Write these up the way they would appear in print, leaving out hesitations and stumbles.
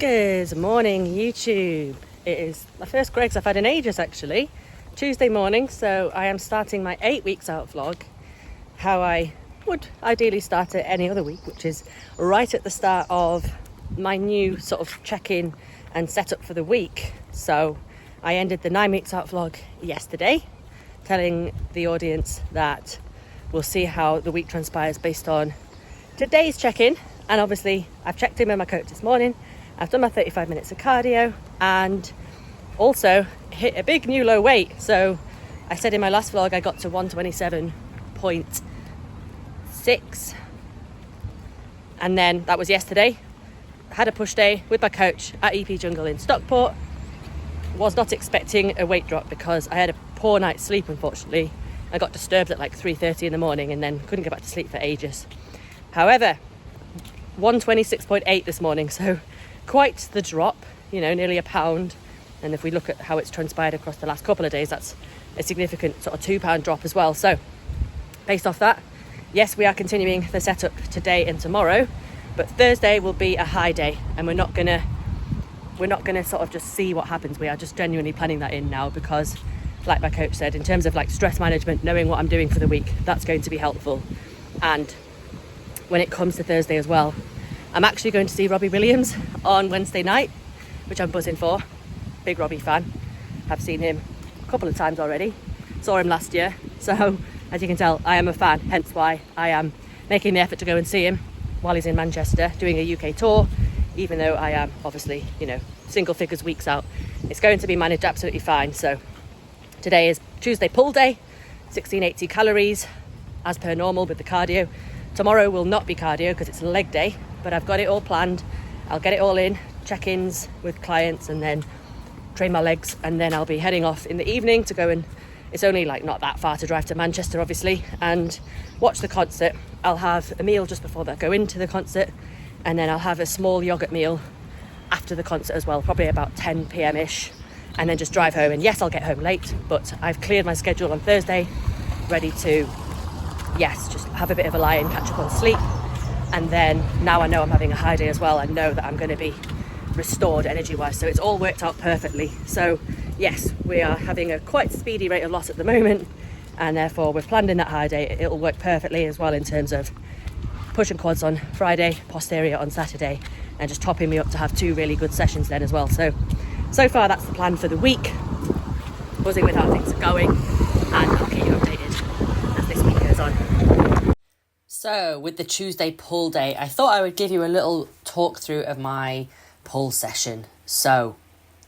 Good morning, YouTube. It is my first Greggs I've had in ages, actually. Tuesday morning, so I am starting my 8 weeks out vlog, how I would ideally start it any other week, which is right at the start of my new sort of check-in and setup for the week. So I ended the 9 weeks out vlog yesterday, telling the audience that we'll see how the week transpires based on today's check-in. And obviously I've checked in with my coach this morning. I've done my 35 minutes of cardio and also hit a big new low weight. So I said in my last vlog I got to 127.6, and then that was yesterday. I had a push day with my coach at EP Jungle in Stockport. Was not expecting a weight drop because I had a poor night's sleep, unfortunately. I got disturbed at like 3:30 in the morning and then couldn't get back to sleep for ages. However, 126.8 this morning, so quite the drop, nearly a pound. And if we look at how it's transpired across the last couple of days, that's a significant sort of £2 drop as well. So based off that, yes, we are continuing the setup today and tomorrow, but Thursday will be a high day, and we're not gonna sort of just see what happens. We are just genuinely planning that in now because, like my coach said, in terms of like stress management, knowing what I'm doing for the week, that's going to be helpful. And when it comes to Thursday as well, I'm actually going to see Robbie Williams on Wednesday night, which I'm buzzing for. Big Robbie fan. I've seen him a couple of times already. Saw him last year. So as you can tell, I am a fan, hence why I am making the effort to go and see him while he's in Manchester doing a UK tour, even though I am obviously, single figures weeks out. It's going to be managed absolutely fine. So today is Tuesday pull day, 1680 calories as per normal with the cardio. Tomorrow will not be cardio because it's a leg day, but I've got it all planned. I'll get it all in, check-ins with clients, and then train my legs, and then I'll be heading off in the evening to go, and it's only like not that far to drive to Manchester obviously, and watch the concert. I'll have a meal just before I go into the concert, and then I'll have a small yogurt meal after the concert as well, probably about 10 p.m. ish, and then just drive home. And yes, I'll get home late, but I've cleared my schedule on Thursday, ready to just have a bit of a lie and catch up on sleep. And then now I know I'm having a high day as well. I know that I'm going to be restored energy wise, so it's all worked out perfectly. So yes, we are having a quite speedy rate of loss at the moment, and therefore we've planned in that high day. It'll work perfectly as well in terms of push and quads on Friday, posterior on Saturday, and just topping me up to have 2 really good sessions then as well. So far that's the plan for the week. Buzzing with how things are going, and I'll keep you updated as this week goes on. So with the Tuesday pull day, I thought I would give you a little talk through of my pull session. So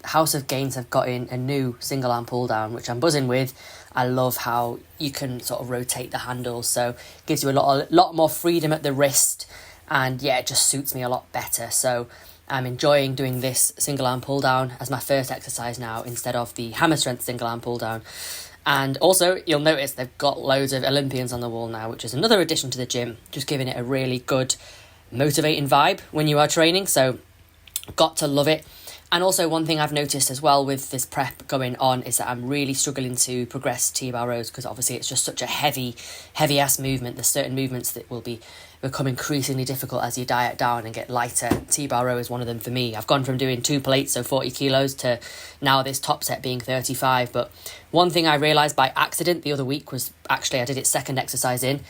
House of Gains have got in a new single arm pull down, which I'm buzzing with. I love how you can sort of rotate the handles, so it gives you a lot more freedom at the wrist, and it just suits me a lot better. So I'm enjoying doing this single arm pull down as my first exercise now, instead of the hammer strength single arm pull down. And also, you'll notice they've got loads of Olympians on the wall now, which is another addition to the gym, just giving it a really good, motivating vibe when you are training. So, got to love it. And also, one thing I've noticed as well with this prep going on is that I'm really struggling to progress T-bar rows, because obviously it's just such a heavy-ass movement. There's certain movements that will become increasingly difficult as you diet down and get lighter. T-bar row is one of them for me. I've gone from doing 2 plates, so 40 kilos, to now this top set being 35. But one thing I realised by accident the other week was actually I did it second exercise in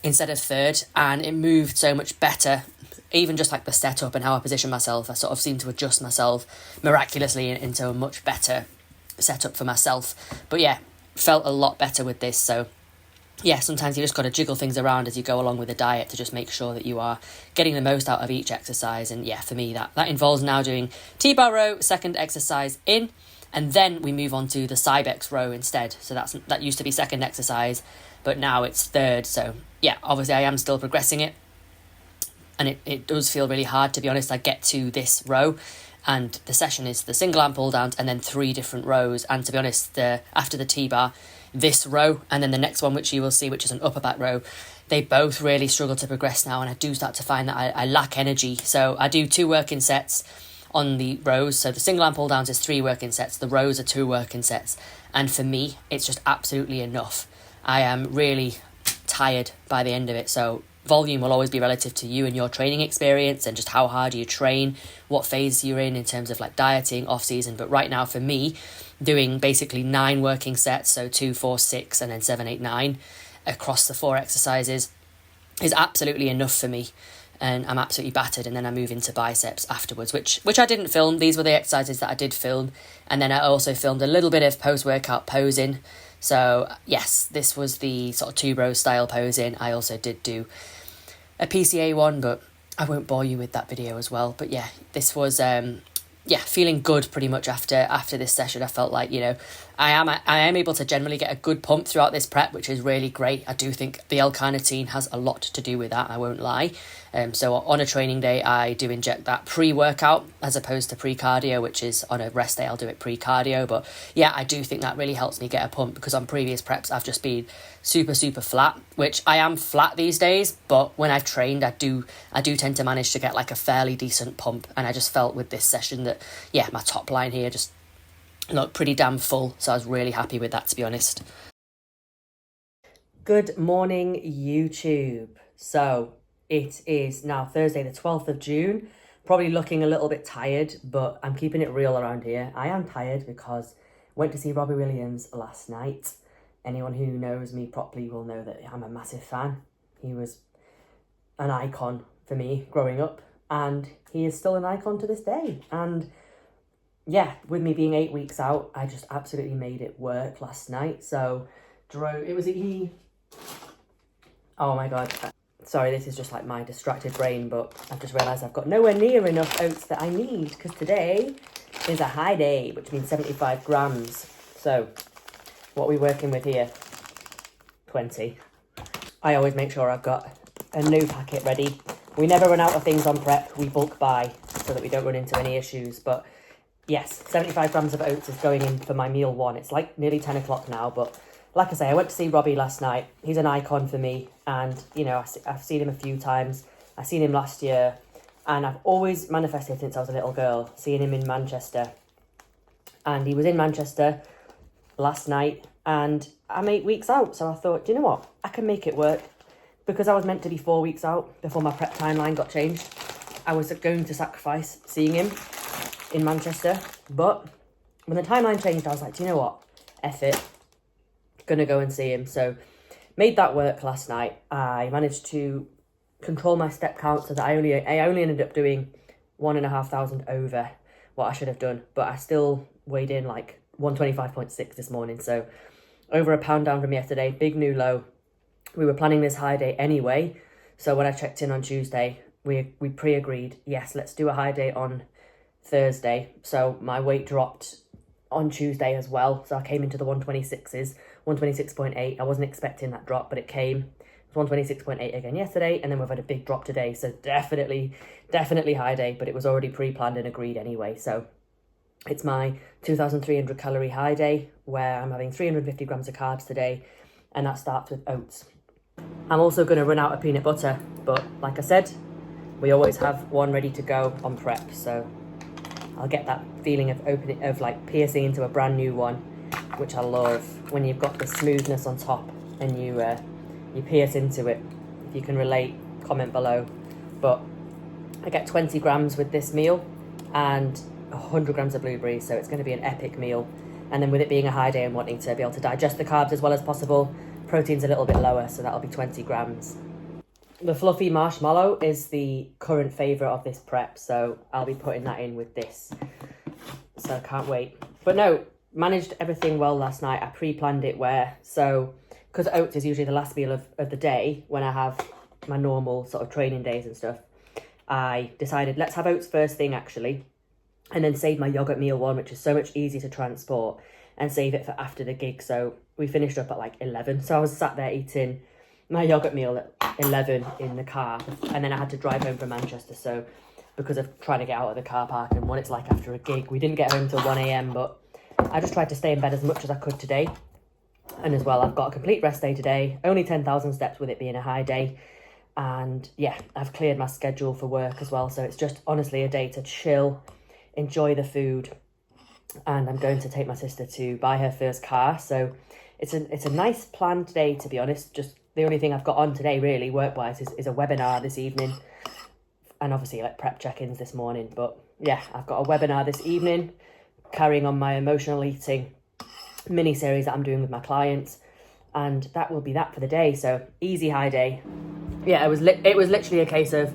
instead of third, and it moved so much better. Even just like the setup and how I position myself, I sort of seem to adjust myself miraculously into a much better setup for myself. But felt a lot better with this. So sometimes you just got to jiggle things around as you go along with the diet to just make sure that you are getting the most out of each exercise. And for me, that involves now doing T-bar row, second exercise in, and then we move on to the Cybex row instead. So that used to be second exercise, but now it's third. So obviously I am still progressing it. And it does feel really hard, to be honest. I get to this row and the session is the single arm pull downs and then 3 different rows. And to be honest, after the T-bar, this row and then the next one, which you will see, which is an upper back row, they both really struggle to progress now. And I do start to find that I lack energy. So I do 2 working sets on the rows. So the single arm pull downs is 3 working sets. The rows are 2 working sets. And for me, it's just absolutely enough. I am really tired by the end of it. So volume will always be relative to you and your training experience and just how hard you train, what phase you're in terms of like dieting, off season. But right now for me, doing basically 9 working sets, so 2, 4, 6, and then 7, 8, 9 across the 4 exercises is absolutely enough for me. And I'm absolutely battered, and then I move into biceps afterwards, which I didn't film. These were the exercises that I did film, and then I also filmed a little bit of post-workout posing. So yes, this was the sort of two bros style posing. I also did do a PCA one, but I won't bore you with that video as well. But yeah, this was feeling good pretty much after this session. I felt like, I am able to generally get a good pump throughout this prep, which is really great. I do think the L-carnitine has a lot to do with that, I won't lie. So on a training day, I do inject that pre-workout as opposed to pre-cardio, which is on a rest day, I'll do it pre-cardio. But yeah, I do think that really helps me get a pump, because on previous preps, I've just been super, super flat, which I am flat these days. But when I've trained, I do tend to manage to get like a fairly decent pump. And I just felt with this session that, yeah, my top line here just looked pretty damn full. So I was really happy with that, to be honest. Good morning, YouTube. So it is now Thursday, the 12th of June. Probably looking a little bit tired, but I'm keeping it real around here. I am tired because I went to see Robbie Williams last night. Anyone who knows me properly will know that I'm a massive fan. He was an icon for me growing up, and he is still an icon to this day. And yeah, with me being 8 weeks out, I just absolutely made it work last night. So oh my God. Sorry, this is just like my distracted brain, but I've just realised I've got nowhere near enough oats that I need, because today is a high day, which means 75 grams. So what are we working with here? 20. I always make sure I've got a new packet ready. We never run out of things on prep. We bulk buy so that we don't run into any issues. But yes, 75 grams of oats is going in for my meal one. It's like nearly 10 o'clock now, but like I say, I went to see Robbie last night. He's an icon for me, and, I've seen him a few times. I've seen him last year, and I've always manifested since I was a little girl, seeing him in Manchester. And he was in Manchester last night, and I'm 8 weeks out, so I thought, do you know what? I can make it work. Because I was meant to be 4 weeks out before my prep timeline got changed, I was going to sacrifice seeing him in Manchester. But when the timeline changed, I was like, do you know what? F it. Gonna go and see him. So made that work last night. I managed to control my step count so that I only ended up doing 1,500 over what I should have done, but I still weighed in like 125.6 this morning, so over a pound down from yesterday. Big new low. We were planning this high day anyway, so when I checked in on Tuesday, we pre-agreed, yes, let's do a high day on Thursday. So my weight dropped on Tuesday as well, so I came into the 126s, 126.8. I wasn't expecting that drop, but it came. It was 126.8 again yesterday, and then we've had a big drop today, so definitely high day, but it was already pre-planned and agreed anyway. So it's my 2,300 calorie high day, where I'm having 350 grams of carbs today, and that starts with oats. I'm also going to run out of peanut butter, but like I said, we always have one ready to go on prep, so I'll get that feeling of like piercing into a brand new one, which I love, when you've got the smoothness on top and you pierce into it. If you can relate, comment below. But I get 20 grams with this meal and 100 grams of blueberries, so it's going to be an epic meal. And then with it being a high day and wanting to be able to digest the carbs as well as possible, protein's a little bit lower, so that'll be 20 grams. The fluffy marshmallow is the current favourite of this prep, so I'll be putting that in with this. So I can't wait. But no, managed everything well last night. I pre-planned it so because oats is usually the last meal of the day when I have my normal sort of training days and stuff, I decided let's have oats first thing actually, and then save my yogurt meal one, which is so much easier to transport, and save it for after the gig. So we finished up at like 11. So I was sat there eating my yogurt meal at 11 in the car, and then I had to drive home from Manchester. So because of trying to get out of the car park and what it's like after a gig, we didn't get home till 1 a.m. But I just tried to stay in bed as much as I could today. And as well, I've got a complete rest day today, only 10,000 steps with it being a high day. And yeah, I've cleared my schedule for work as well. So it's just honestly a day to chill, enjoy the food. And I'm going to take my sister to buy her first car. So it's a nice planned day, to be honest. Just the only thing I've got on today, really, work-wise, is a webinar this evening. And obviously, like, prep check-ins this morning. But, yeah, I've got a webinar this evening, carrying on my emotional eating mini-series that I'm doing with my clients. And that will be that for the day. So, easy high day. Yeah, it was literally a case of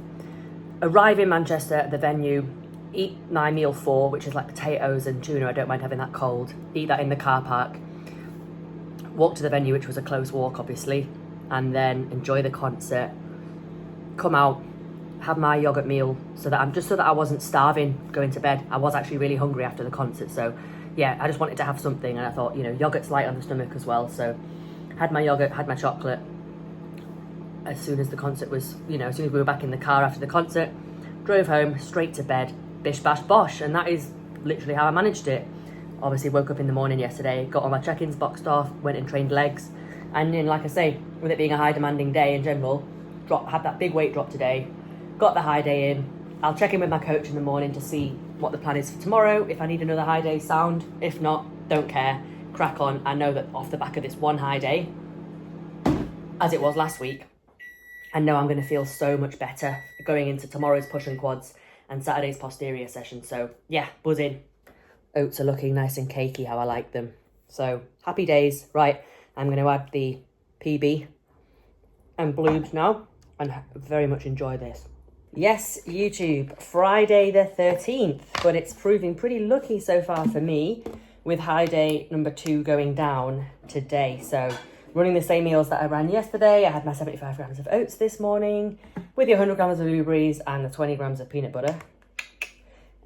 arrive in Manchester at the venue, eat my meal 4, which is like potatoes and tuna. I don't mind having that cold. Eat that in the car park. Walk to the venue, which was a close walk, obviously, and then enjoy the concert. Come out, have my yogurt meal, so that I wasn't starving going to bed. I was actually really hungry after the concert, so yeah, I just wanted to have something, and I thought, yogurt's light on the stomach as well. So had my yogurt, had my chocolate. As soon as the concert was, as soon as we were back in the car after the concert, drove home, straight to bed, bish bash bosh, and that is literally how I managed it. Obviously woke up in the morning yesterday, got all my check-ins boxed off, went and trained legs, and then, like I say, with it being a high demanding day in general, had that big weight drop today, got the high day in. I'll check in with my coach in the morning to see what the plan is for tomorrow. If I need another high day, sound. If not, don't care, crack on. I know that off the back of this one high day, as it was last week, I know I'm going to feel so much better going into tomorrow's push and quads and Saturday's posterior session. So yeah, buzzing. Oats are looking nice and cakey, how I like them. So happy days. Right, I'm going to add the PB and bloobs now and very much enjoy this. Yes, YouTube, Friday the 13th, but it's proving pretty lucky so far for me with high day number 2 going down today. So running the same meals that I ran yesterday. I had my 75 grams of oats this morning with the 100 grams of blueberries and the 20 grams of peanut butter.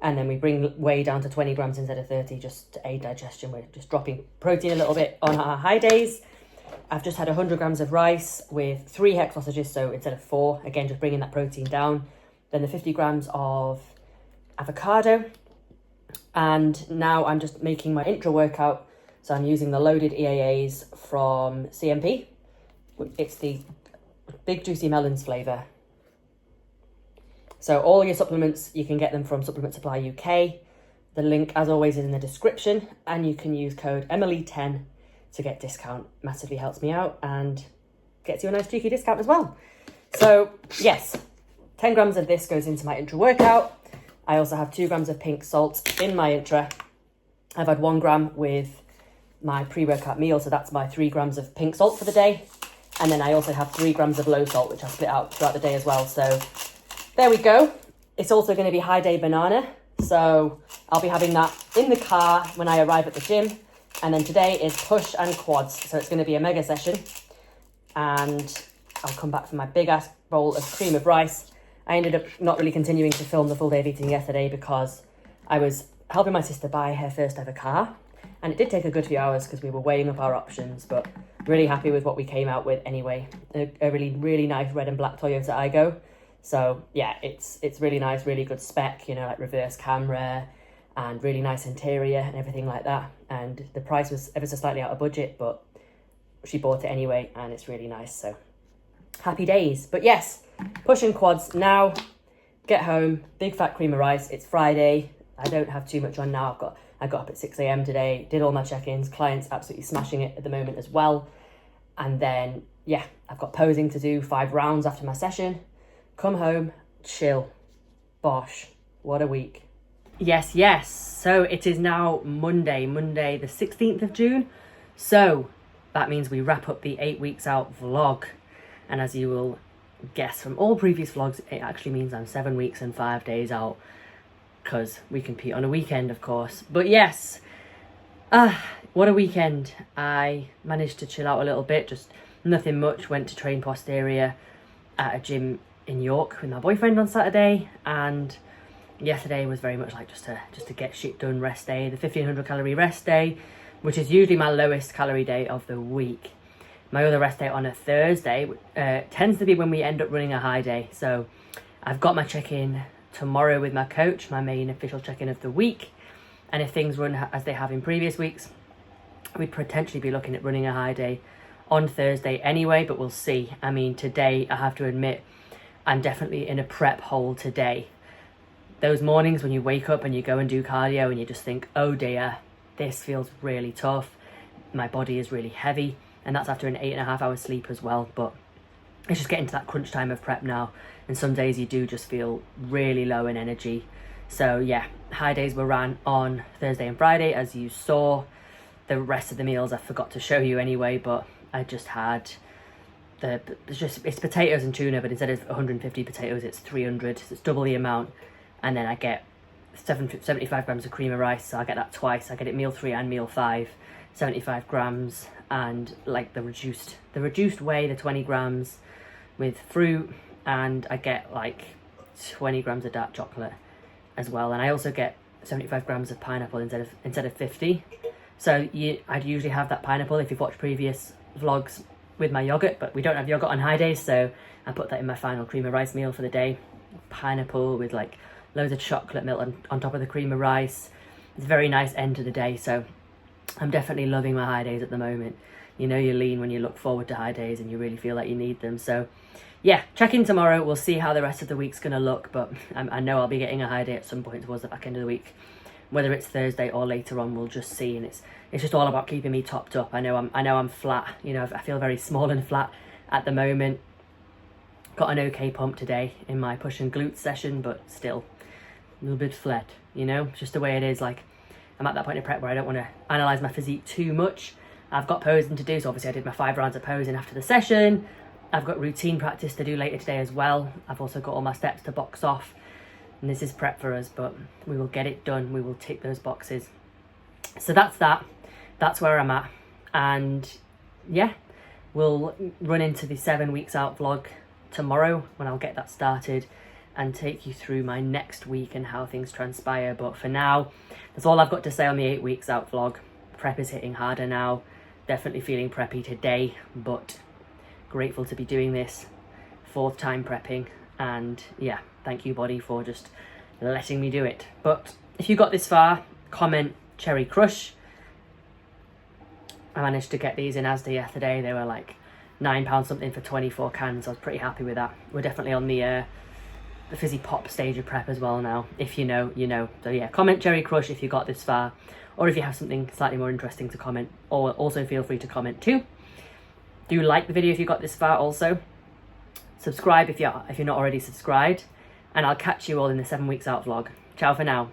And then we bring whey down to 20 grams instead of 30 just to aid digestion. We're just dropping protein a little bit on our high days. I've just had 100 grams of rice with 3 hex sausages, so instead of 4, again, just bringing that protein down. Then the 50 grams of avocado. And now I'm just making my intra workout. So I'm using the loaded EAAs from CMP. It's the Big Juicy Melons flavour. So all your supplements, you can get them from Supplement Supply UK. The link, as always, is in the description. And you can use code Emily10 to get discount. Massively helps me out and gets you a nice cheeky discount as well. So yes, 10 grams of this goes into my intra workout. I also have 2 grams of pink salt in my intra. I've had 1 gram with my pre-workout meal, so that's my 3 grams of pink salt for the day. And then I also have 3 grams of low salt, which I split out throughout the day as well. So there we go. It's also going to be high day banana. So I'll be having that in the car when I arrive at the gym. And then today is push and quads. So it's going to be a mega session. And I'll come back for my big ass bowl of cream of rice. I ended up not really continuing to film the full day of eating yesterday because I was helping my sister buy her first ever car. And it did take a good few hours because we were weighing up our options, but really happy with what we came out with anyway. A really, really nice red and black Toyota Aygo. So yeah, it's really nice, really good spec, like reverse camera and really nice interior and everything like that. And the price was ever so slightly out of budget, but she bought it anyway and it's really nice. So happy days. But yes, pushing quads now, get home, big fat cream of rice. It's Friday. I don't have too much on now. I got up at 6 a.m. today, did all my check-ins, clients absolutely smashing it at the moment as well. And then, yeah, I've got posing to do 5 rounds after my session. Come home, chill, bosh, what a week. Yes, so it is now Monday the 16th of June. So that means we wrap up the 8 weeks out vlog. And as you will guess from all previous vlogs, it actually means I'm 7 weeks and 5 days out, because we compete on a weekend, of course. But yes, what a weekend. I managed to chill out a little bit, just nothing much. Went to train posterior at a gym in York with my boyfriend on Saturday, and yesterday was very much like just to get shit done rest day, the 1500 calorie rest day, which is usually my lowest calorie day of the week. My other rest day on a Thursday tends to be when we end up running a high day. So I've got my check-in tomorrow with my coach, my main official check-in of the week. And if things run as they have in previous weeks, we'd potentially be looking at running a high day on Thursday anyway, but we'll see. I mean, today, I have to admit, I'm definitely in a prep hole today. Those mornings when you wake up and you go and do cardio and you just think, oh dear, this feels really tough. My body is really heavy. And that's after an 8.5 hour sleep as well. But it's just getting to that crunch time of prep now, and some days you do just feel really low in energy. So yeah, high days were ran on Thursday and Friday, as you saw. The rest of the meals I forgot to show you anyway, but I just had it's potatoes and tuna, but instead of 150 potatoes it's 300, so it's double the amount. And then I get 75 grams of cream of rice, so I get that twice. I get it meal 3 and meal 5, 75 grams, and like the reduced whey, the 20 grams with fruit, and I get like 20 grams of dark chocolate as well. And I also get 75 grams of pineapple instead of 50. So I'd usually have that pineapple if you've watched previous vlogs with my yogurt, but we don't have yogurt on high days, so I put that in my final cream of rice meal for the day. Pineapple with like loads of chocolate milk on top of the cream of rice. It's a very nice end to the day, so I'm definitely loving my high days at the moment. You know you're lean when you look forward to high days and you really feel like you need them. So yeah, check in tomorrow. We'll see how the rest of the week's going to look, but I know I'll be getting a high day at some point towards the back end of the week. Whether it's Thursday or later on, we'll just see, and it's just all about keeping me topped up. I know I'm flat, you know, I feel very small and flat at the moment. Got an okay pump today in my push and glute session, but still a little bit flat, you know, it's just the way it is. Like, I'm at that point in prep where I don't want to analyze my physique too much. I've got posing to do, so obviously I did my 5 rounds of posing after the session. I've got routine practice to do later today as well. I've also got all my steps to box off, and this is prep for us, but we will get it done. We will tick those boxes. So that's where I'm at. And yeah, we'll run into the 7 weeks out vlog tomorrow when I'll get that started and take you through my next week and how things transpire. But for now, that's all I've got to say on the 8 weeks out vlog. Prep is hitting harder now. Definitely feeling preppy today, but grateful to be doing this. 4th time prepping, and yeah, thank you body for just letting me do it. But if you got this far, comment Cherry Crush. I managed to get these in Asda yesterday. They were like £9 something for 24 cans. I was pretty happy with that. We're definitely on the fizzy pop stage of prep as well now. If you know, you know. So yeah, comment Cherry Crush if you got this far, or if you have something slightly more interesting to comment, or also feel free to comment too. Do like the video if you got this far also. Subscribe if you're not already subscribed, and I'll catch you all in the 7 weeks out vlog. Ciao for now.